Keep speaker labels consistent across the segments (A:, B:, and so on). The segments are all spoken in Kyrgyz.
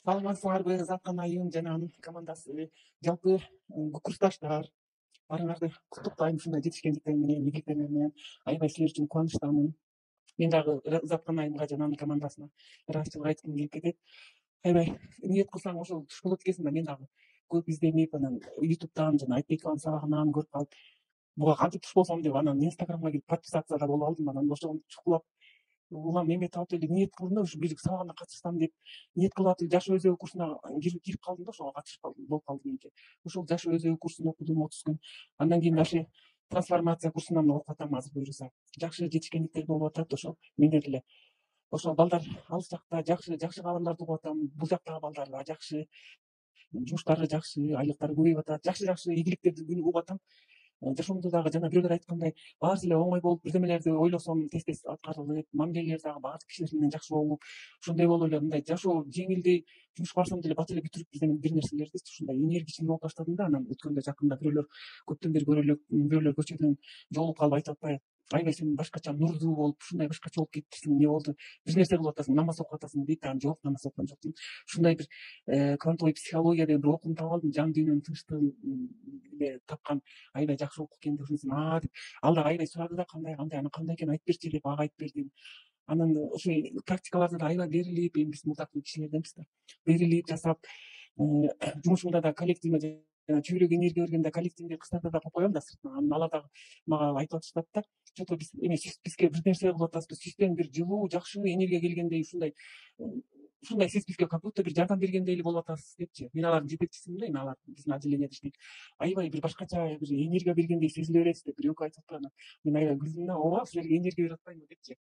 A: Саламатсыңарбы Заткан айым жана анын командасы, жалпы курсташтар баарыңарды куттуктайм ушундай жетишкендиктер менен, ийгиликтер менен. Аябай силер үчүн кубанычтамын. Мен дагы Заткан айымга жана анын командасына ыраазычылык айткым келип кетет. Аябай ниет кылсаң ошол туш болот экенсиң да. Мен дагы көп изденип, анан ютубтан жана Айтбекованын сабагынан көрүп калып, буга кантип туш болсом деп анан инстаграмга кирип подписаться да болуп алдым. Анан ошого чукулап улам эме таап эле ниет кылдым да, ушу бир сабагына катышсам деп ниет кылып атып жаш өзөгү курсуна кирип калдым да, ошого катышып болуп калды меники. Ошол жаш өзөгү курсун окудум 30 күн. Андан кийин ошо трансформация курсунан окуп атам азыр буюрса. Жакшы жетишкендиктер болуп атат ошол менде деле. Ошол балдар алыс жакта жакшы кабарларды угуп атам. Бул жактагы балдар да жакшы, жумуштары жакшы, айлыктары көбөйүп атат. Жакшы ийгиликтерди угуп атам. Жашоомдо дагы жана бирөөлөр айткандай баары эле оңой болуп, бирдемелерди ойлосом тез аткарылып, мамилелер дагы баардык кишилер менен жакшы болуп, ошондой болуп эле мындай жашоо жеңилдей, жумушка барсам деле бат эле бүтүрүп бир нерселерди ушундай энергичный болуп баштадым да. Анан өткөндө жакында бирөөлөр көптөн бери көрө элек бирөөлөр көчөдөн жолугуп калып айтып атпайбы, аябай сен башкача нурдуу болуп, ушундай башкача болуп кеттиң, эмне болду, бир нерсе кылып атасың, намаз окуп атасың дейт. Анан жок, намаз окуган жок дейм. Ушундай бир квантовый психология деген бир окуум таап алдым, жан дүйнөнүн тынчтыгын тапкан аябай жакшы окуу экен деп ушунусун деп ал дагы аябай сурады да, кандай анан кандай экенин айтып берчи деп ага айтып бердим. Анан ошо практикаларды да аябай берилип, эми биз мурдакы кишилерденбиз да, берилип жасап, жумушумда да коллективиме жана чөйрөгө энергия бергенде коллективдеги кыздарда да коюп коем да сыртынан. Анан алар дагы мага айтып атышат да, что-то биз эме бизге бир нерсе кылып атасыз, түстөн бир жылуу, жакшы энергия келгендей, ушундай сиз бизге как будто бир жардам бергендей эле болуп атасыз депчи. Мен алардын жетекчисимин да, эми алар биздин отделениеде иштейт. Аябай бир башкача бир энергия бергендей сезиле бересиз деп бир экөө айтып атпайбы. Анан мен аябай күлдүм да, ооба силерге энергия берип атпаймынбы депчи.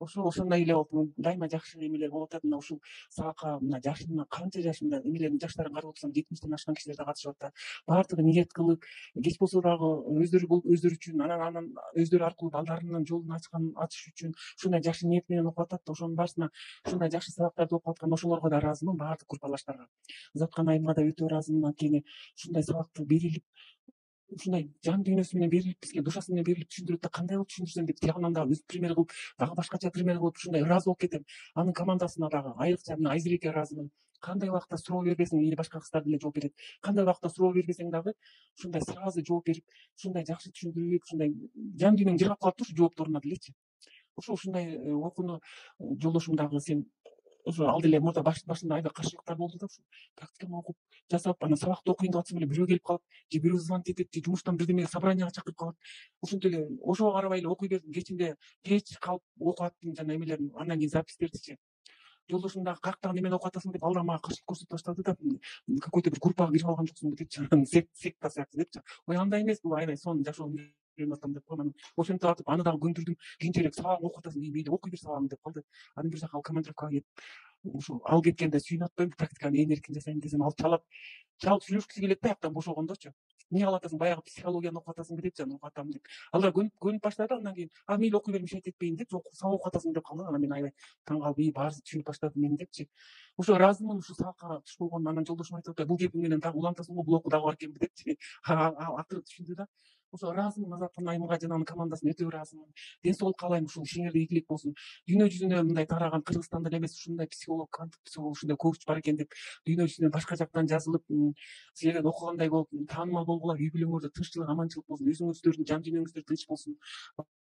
A: Ошондой эле болуп дайыма жакшы эмелер болуп атат. Мына ушул сабакка мына жашымда канча жашымда эмелердин жаштарын карап отурсам 70-тен ашкан кишилер да катышып атат. Баардыгы ниет кылып, кеч болсо дагы өздөрү үчүн, анан өздөрү аркылуу балдарынын жолун ачыш үчүн ушундай жакшы ниет менен окуп атат да. Ошонун баарысына ушундай жакшы сабактарды окуп аткан ошолорго да ыраазымын, баардык группалаштарга. Заткан айымга да өтө ыраазымын. Анткени ушундай сабакты берилип, ушундай жан дүйнөсү менен берилип, бизге душасы менен берилип түшүндүрөт да, кандай кылып түшүндүрсөм деп тиягынан дагы өз пример кылып, дагы башкача пример кылып ушундай ыраазы болуп кетем. Анын командасына дагы айрыкча мына Айзереке ыраазымын. Кандай убакта суроо бербесең, или башка кыздар деле жооп берет. Кандай убакта суроо бербесең дагы ушундай сразу жооп берип, ушундай жакшы түшүндүрүп, ушундай жан дүйнөң жыргап калат да ушу жоопторуна делечи. Ушундай окууну жолдошум дагы сен ошо ал деле мурда башында аябай каршылыктар болду да. Ушу практиканы окуп жасап, анан сабакты окуйын деп атсам эле бирөө келип калып, же бирөө звонить этет, же жумуштан бирдеме собранияга чакырып калат. Ушинтип эле ошого карабай эле окуй бердим. Кечинде кеч калып окуп аттым жана эмелерин, андан кийин записьтердичи. Жолдошум дагы каяктагы немени окуп атасың деп ал дагы мага каршылык көрсөтүп баштады да. Какой-то бир группага кирип алган жоксуңбу депчи. Анан секта сыяктуу депчи. Ой, андай эмес, бул аябай сонун жашоону үйрөнүп атам деп коем. Анан ошентип атып аны дагы көндүрдүм. Кийинчерээк сабагыңды окуп атасың, мейли окуй бер сабагыңды деп калды. Анан бир жака ал командировкага кетип, ушул ал кеткенде сүйүнүп атпаймынбы, практиканы эң эркин жасайм десем, ал чалып сүйлөшкүсү келет да аяктан бошогондочу. Эмне кылып атасың, баягы психологияны окуп атасыңбы депчи. Анан окуп атам деп. Ал да көнүп баштады. Андан кийин мейли окуй бер, мешать этпейин деп, жок сабак окуп атасың деп калды. Анан мен аябай таң калып, баарысы түшүнүп баштады мени депчи. Ошо ыраазымын ушул сабакка туш болгонуна. Анан жолдошум айтып атпайбы, бул кепиң менен дагы улантасың го, бул окуу дагы бар экенби депчи. Акыры түшүндү да. Ошо ыраазымын Азаттын айымга жана анын командасына өтө ыраазымын. Ден соолук каалайм, ушул ишиңерде ийгилик болсун. Дүйнө жүзүнө мындай тараган Кыргызстанда эле эмес, ушундай психолог, кванттык психолог ушундай коуч бар экен деп дүйнө жүзүнө башка жактан жазылып, силерден окугандай болуп, таанымал болгула. Үй бүлөңөрдө тынччылык, аманчылык болсун, өзүңүздөрдүн жан дүйнөңүздөр тынч болсун.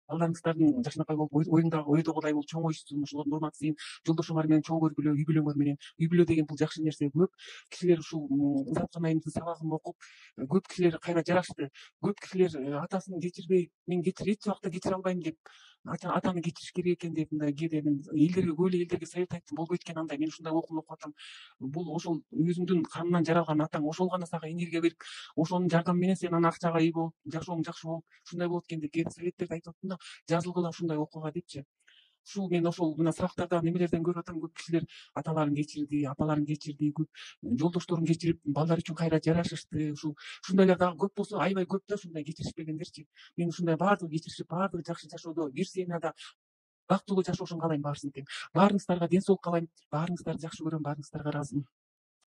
A: Балдарыңыздардын жакшынакай болуп, ойдогудай болуп чоңоюшсун. Ошолордун урматы зейин, жолдошуңар менен чоң көргүлө, үй бүлөңөр менен. Үй бүлө деген бул жакшы нерсе. Көп кишилер ушул Заткан айымдын сабагын окуп, көп кишилер кайра жарашты. Көп кишилер атасын кечирбей, мен эч убакта кечире албайм деп, атаны кечириш керек экен деп, мындай кээде мен элдерге көп эле элдерге совет айттым, болбойт экен андай. Мен ушундай окууну окуп атам. Бул ошол өзүңдүн канынан жаралган атаң, ошол гана сага энергия берип, ошонун жардамы менен сен анан акчага ээ болуп, жашооң жакшы болуп, ушундай болот экен деп кээде советтерди айтып аттым да. Жазылгыла ушундай окууга депчи. Мен ошол мына сабактарда немелерден көрүп атам, көп кишилер аталарын кечирди, апаларын кечирди, көп жолдошторун кечирип, балдар үчүн кайра жарашышты. Ушундайлар дагы көп болсо, аябай көп да ушундай кечиришпегендерчи. Мен ушундай баардыгы кечиришип, баардыгы жакшы жашоодо, бир семьяда бактылуу жашошун каалайм баарысынын тең. Баарыңыздарга ден соолук каалайм. Баарыңыздарды жакшы көрөм, баарыңыздарга ыраазымын.